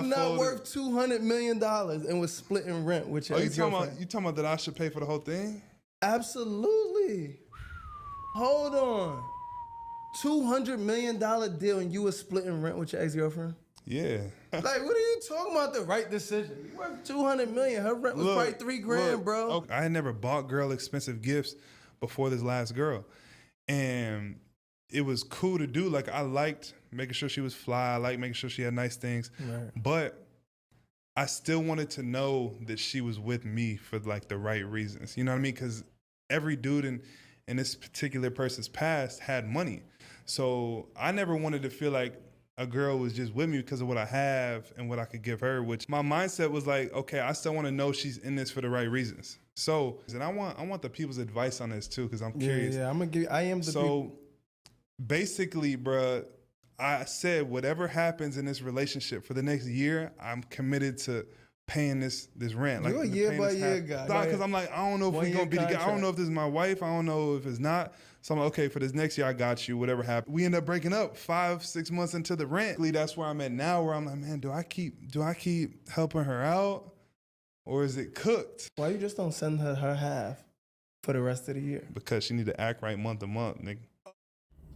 I'm not worth $200 million and was splitting rent with your ex-girlfriend. You talking about that I should pay for the whole thing? Absolutely. Hold on. $200 million deal and you were splitting rent with your ex-girlfriend? Yeah. Like, what are you talking about? The right decision. You worth $200 million. Her rent was probably $3,000, bro. Okay. I had never bought girl expensive gifts before this last girl. And it was cool to do. Like, I liked making sure she was fly. I liked making sure she had nice things. Right. But I still wanted to know that she was with me for, like, the right reasons. You know what I mean? Because every dude in this particular person's past had money. So I never wanted to feel like a girl was just with me because of what I have and what I could give her, which my mindset was like, okay, I still want to know she's in this for the right reasons. So, and I want the people's advice on this too, because I'm curious. Yeah, I am the people. Basically, bruh, I said whatever happens in this relationship for the next year, I'm committed to paying this rent. You're like, a year by year guy. Because I'm like, I don't know if we're going to be together. I don't know if this is my wife. I don't know if it's not. So I'm like, okay, for this next year, I got you, whatever happened. We end up breaking up 5-6 months into the rent. That's where I'm at now, where I'm like, man, do I keep helping her out? Or is it cooked? Why you just don't send her half for the rest of the year? Because she need to act right month to month, nigga.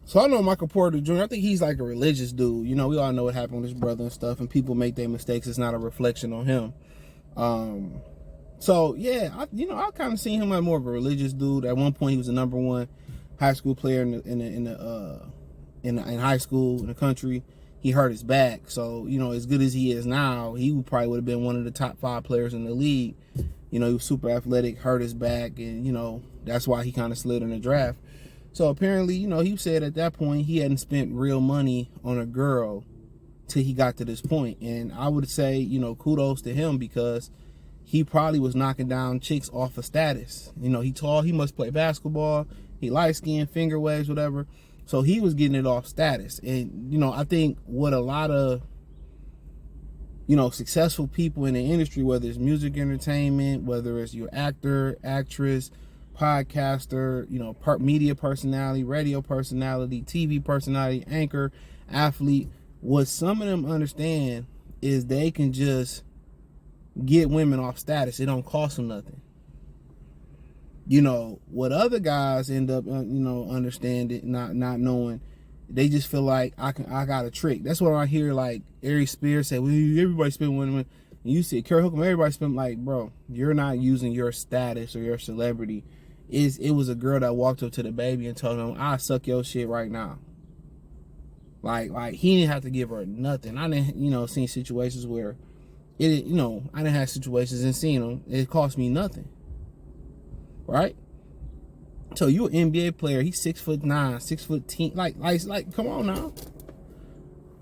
So I know Michael Porter Jr., I think he's like a religious dude. You know, we all know what happened with his brother and stuff, and people make their mistakes. It's not a reflection on him. So yeah, I kind of seen him like more of a religious dude. At one point, he was the #1 high school player in high school in the country. He hurt his back, so as good as he is now, he probably would have been one of the top 5 players in the league. He was super athletic, hurt his back, and that's why he kind of slid in the draft. So apparently, he said at that point he hadn't spent real money on a girl till he got to this point. And I would say, kudos to him, because he probably was knocking down chicks off of status. He tall, he must play basketball, he light-skinned, finger waves, whatever. So he was getting it off status. And, I think what a lot of, successful people in the industry, whether it's music entertainment, whether it's your actor, actress, podcaster, media personality, radio personality, TV personality, anchor, athlete, what some of them understand is they can just get women off status. It don't cost them nothing. What other guys end up, understanding, not knowing, they just feel like I got a trick. That's what I hear, like Ari Spears say, well, everybody spend women. And you see Kerry Hookham, everybody spend, like, bro, you're not using your status or your celebrity. It was a girl that walked up to the baby and told him, I'll suck your shit right now. Like he didn't have to give her nothing. I didn't, seen situations where I didn't have situations and seen them. It cost me nothing. Right? So you an NBA player, he's 6'9", 6'10", like come on now.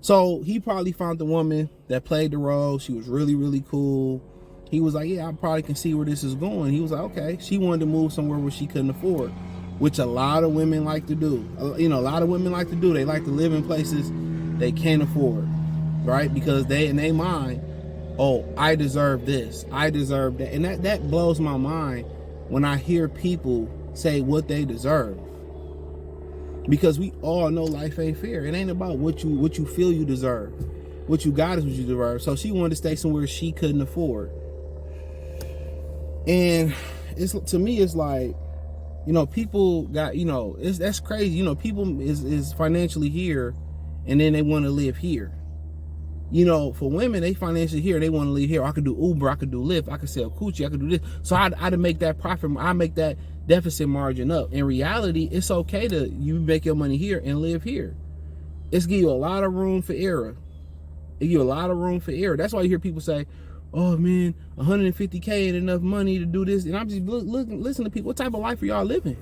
So he probably found the woman that played the role. She was really, really cool. He was like, yeah, I probably can see where this is going. He was like, okay. She wanted to move somewhere where she couldn't afford, which a lot of women like to do. A lot of women like to do. They like to live in places they can't afford, right? Because they, in their mind, oh, I deserve this, I deserve that. And that blows my mind when I hear people say what they deserve. Because we all know life ain't fair. It ain't about what you feel you deserve. What you got is what you deserve. So she wanted to stay somewhere she couldn't afford. And to me, it's like, people got, that's crazy. People is financially here and then they want to live here. For women, they financially here, they want to live here. I could do Uber, I could do Lyft, I could sell coochie, I could do this. So I'd make that profit, I make that deficit margin up. In reality, it's okay to you make your money here and live here. It's give you a lot of room for error. It give you a lot of room for error. That's why you hear people say, oh man, 150K ain't enough money to do this. And I'm just listen to people. What type of life are y'all living?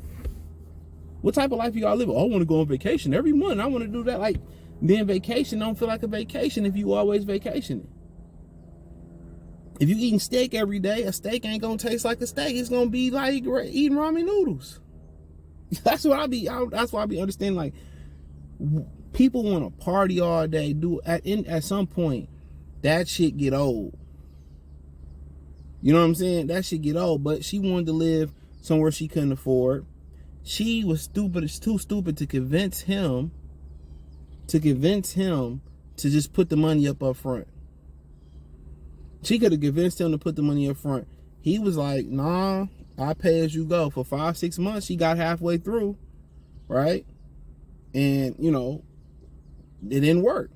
What type of life are y'all living? Oh, I want to go on vacation every month. I want to do that. Like, then vacation don't feel like a vacation if you always vacationing. If you eating steak every day, a steak ain't gonna taste like a steak. It's gonna be like eating ramen noodles. That's why I be understanding, like, people want to party all day. At some point, that shit get old. You know what I'm saying? That shit get old. But she wanted to live somewhere she couldn't afford. She was stupid. It's too stupid to convince him to just put the money up front. She could have convinced him to put the money up front. He was like, nah, I pay as you go. For 5-6 months, she got halfway through, right? And, you know, it didn't work.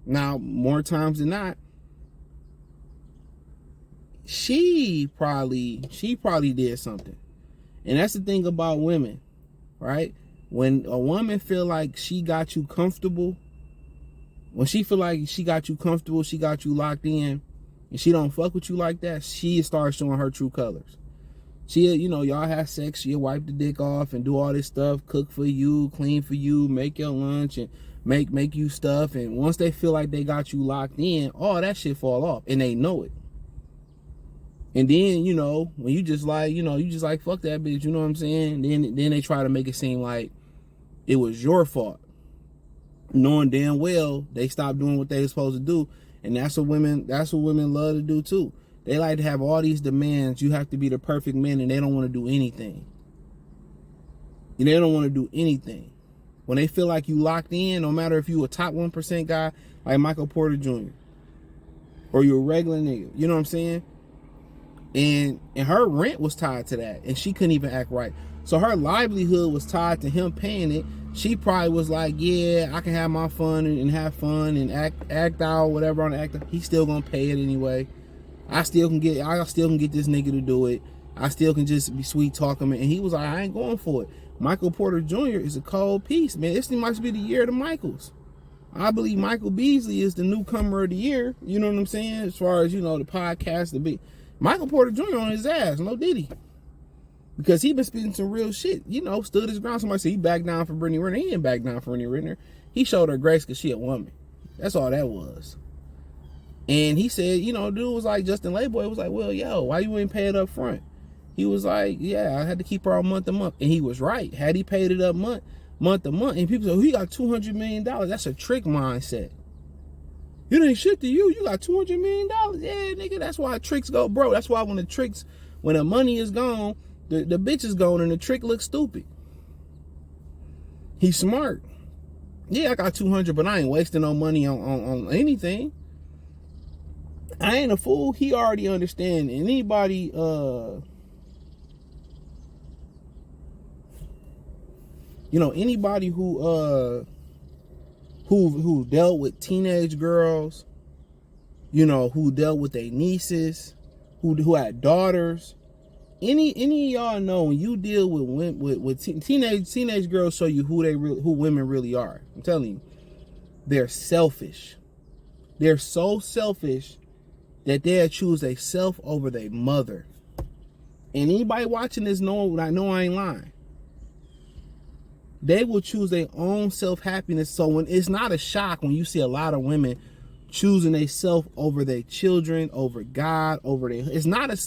Now, more times than not, she probably did something. And that's the thing about women, right? When a woman feel like she got you comfortable, when she feel like she got you comfortable, she got you locked in, and she don't fuck with you like that, she starts showing her true colors. She, you know, y'all have sex, she'll wipe the dick off and do all this stuff, cook for you, clean for you, make your lunch, and make you stuff. And once they feel like they got you locked in, all that shit fall off, and they know it. And then, you know, when you just like, fuck that bitch, you know what I'm saying? Then they try to make it seem like it was your fault, knowing damn well they stopped doing what they were supposed to do. And that's what women love to do too. They like to have all these demands. You have to be the perfect man, and they don't want to do anything. And they don't want to do anything. When they feel like you locked in, no matter if you a top 1% guy like Michael Porter Jr. or you're a regular nigga, you know what I'm saying? And her rent was tied to that, and she couldn't even act right. So her livelihood was tied to him paying it. She probably was like, yeah, I can have my fun and have fun and act out, whatever on the act. He's still gonna pay it anyway. I still can get this nigga to do it. I still can just be sweet talking him. And he was like, I ain't going for it. Michael Porter Jr. is a cold piece, man. This might be the year of the Michaels. I believe Michael Beasley is the newcomer of the year. You know what I'm saying? As far as, you know, the podcast, the big Michael Porter Jr. on his ass, no diddy. Because he been spitting some real shit, you know, stood his ground. Somebody said he backed down for Brittany Renner. He didn't back down for Brittany Renner. He showed her grace because she a woman. That's all that was. And he said, you know, dude was like, Justin Layboy was like, well, yo, why you ain't pay it up front? He was like, yeah, I had to keep her on month to month. And he was right. Had he paid it up month to month, and people say, oh, he got $200 million. That's a trick mindset. It ain't shit to you. You got $200 million. Yeah, nigga, that's why tricks go broke. That's why when the money is gone, the bitch is gone and the trick looks stupid. He's smart. Yeah, I got 200, but I ain't wasting no money on anything. I ain't a fool. He already understand. Anybody anybody who dealt with teenage girls, you know, who dealt with their nieces, who had daughters, any of y'all know when you deal with teenage girls, show you who women really are. I'm telling you, they're selfish. They're so selfish that they'll choose their self over their mother. And anybody watching this know I ain't lying. They will choose their own self-happiness. So when it's not a shock when you see a lot of women choosing their self over their children, over God, it's not a,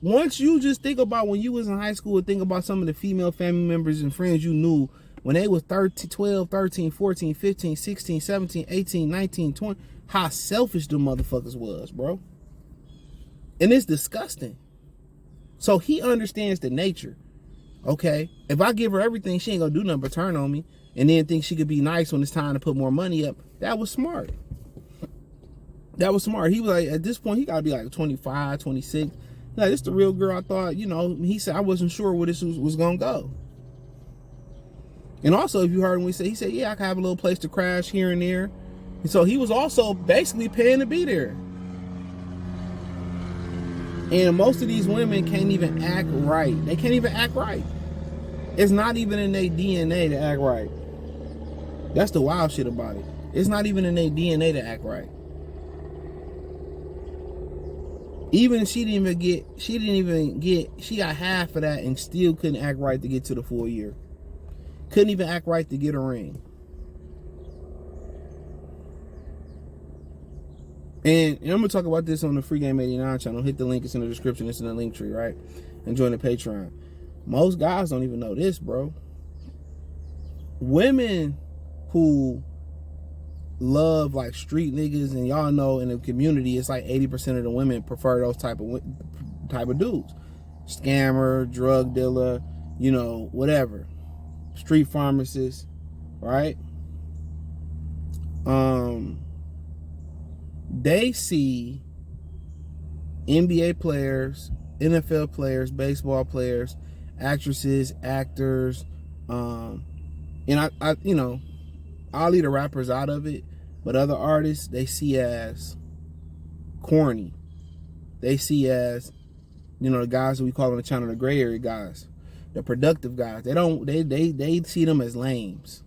once you just think about when you was in high school and think about some of the female family members and friends you knew when they was 12, 13, 14, 15, 16, 17, 18, 19, 20, how selfish the motherfuckers was, bro. And it's disgusting. So he understands the nature. Okay, if I give her everything, she ain't gonna do nothing but turn on me and then think she could be nice when it's time to put more money up. That was smart. He was like, at this point, he gotta be like 25, 26. Like, this the real girl I thought, you know. He said, I wasn't sure where this was gonna go. And also, if you heard him, he said, yeah, I can have a little place to crash here and there. And so he was also basically paying to be there. And most of these women can't even act right. They can't even act right. It's not even in their DNA to act right. That's the wild shit about it. It's not even in their DNA to act right. Even she got half of that and still couldn't act right to get to the full year. Couldn't even act right to get a ring. And I'm gonna talk about this on the Free Game 89 channel. Hit the link, it's in the description, it's in the link tree, right? And join the Patreon. Most guys don't even know this, bro. Women who love like street niggas, and y'all know in the community, it's like 80% of the women prefer those type of dudes. Scammer, drug dealer, you know, whatever. Street pharmacist, right? They see NBA players, NFL players, baseball players, actresses, actors, and I you know, I'll leave the rappers out of it, but other artists they see as corny. They see as, you know, the guys that we call on the channel the gray area guys, the productive guys. They see them as lames.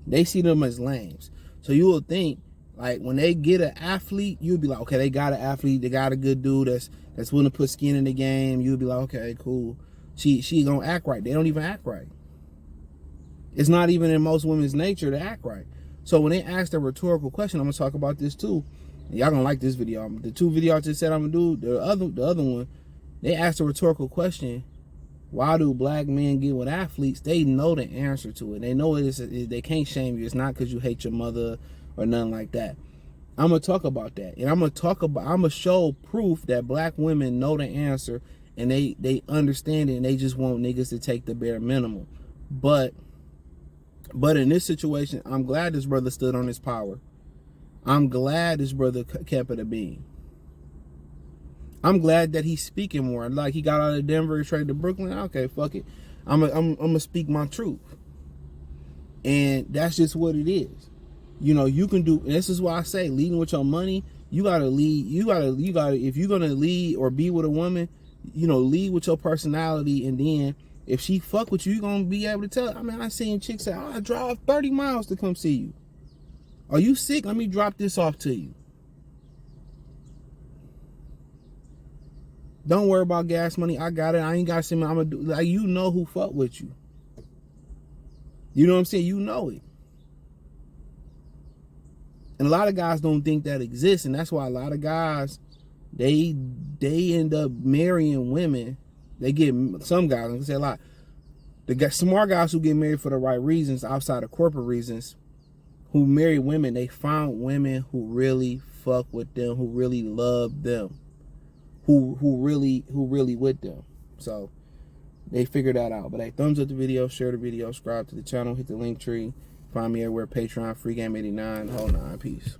They see them as lames. So you will think, like, when they get an athlete, you'll be like, okay, they got an athlete, they got a good dude that's willing to put skin in the game. You'll be like, okay, cool. She gonna act right. They don't even act right. It's not even in most women's nature to act right. So when they ask a rhetorical question, I'm gonna talk about this too. Y'all gonna like this video. The two videos I just said I'm gonna do, the other one, they asked a rhetorical question. Why do black men get with athletes? They know the answer to it. They know it is. They can't shame you. It's not because you hate your mother or nothing like that. I'm gonna talk about that, and I'm gonna show proof that black women know the answer and they understand it, and they just want niggas to take the bare minimum. But in this situation, I'm glad this brother stood on his power. I'm glad this brother kept it a beam. I'm glad that he's speaking more. Like, he got out of Denver, he traded to Brooklyn. Okay, fuck it. I'm gonna speak my truth. And that's just what it is. You know, you can do, and this is why I say leading with your money, you gotta lead, you gotta, if you're gonna lead or be with a woman, you know, lead with your personality, and then if she fuck with you, you're gonna be able to tell. I mean, I seen chicks say, I drive 30 miles to come see you. Are you sick? Let me drop this off to you. Don't worry about gas money. I got it. I ain't got to say, I'm gonna do, like, you know who fuck with you. You know what I'm saying? You know it. And a lot of guys don't think that exists, and that's why a lot of guys, they end up marrying women. They get, some guys, I'm gonna say a lot, the smart guys who get married for the right reasons, outside of corporate reasons, who marry women, they found women who really fuck with them, who really love them, who really with them. So they figured that out. But hey, thumbs up the video, share the video, subscribe to the channel, hit the link tree, find me everywhere, Patreon, Free Game 89, whole nine, peace.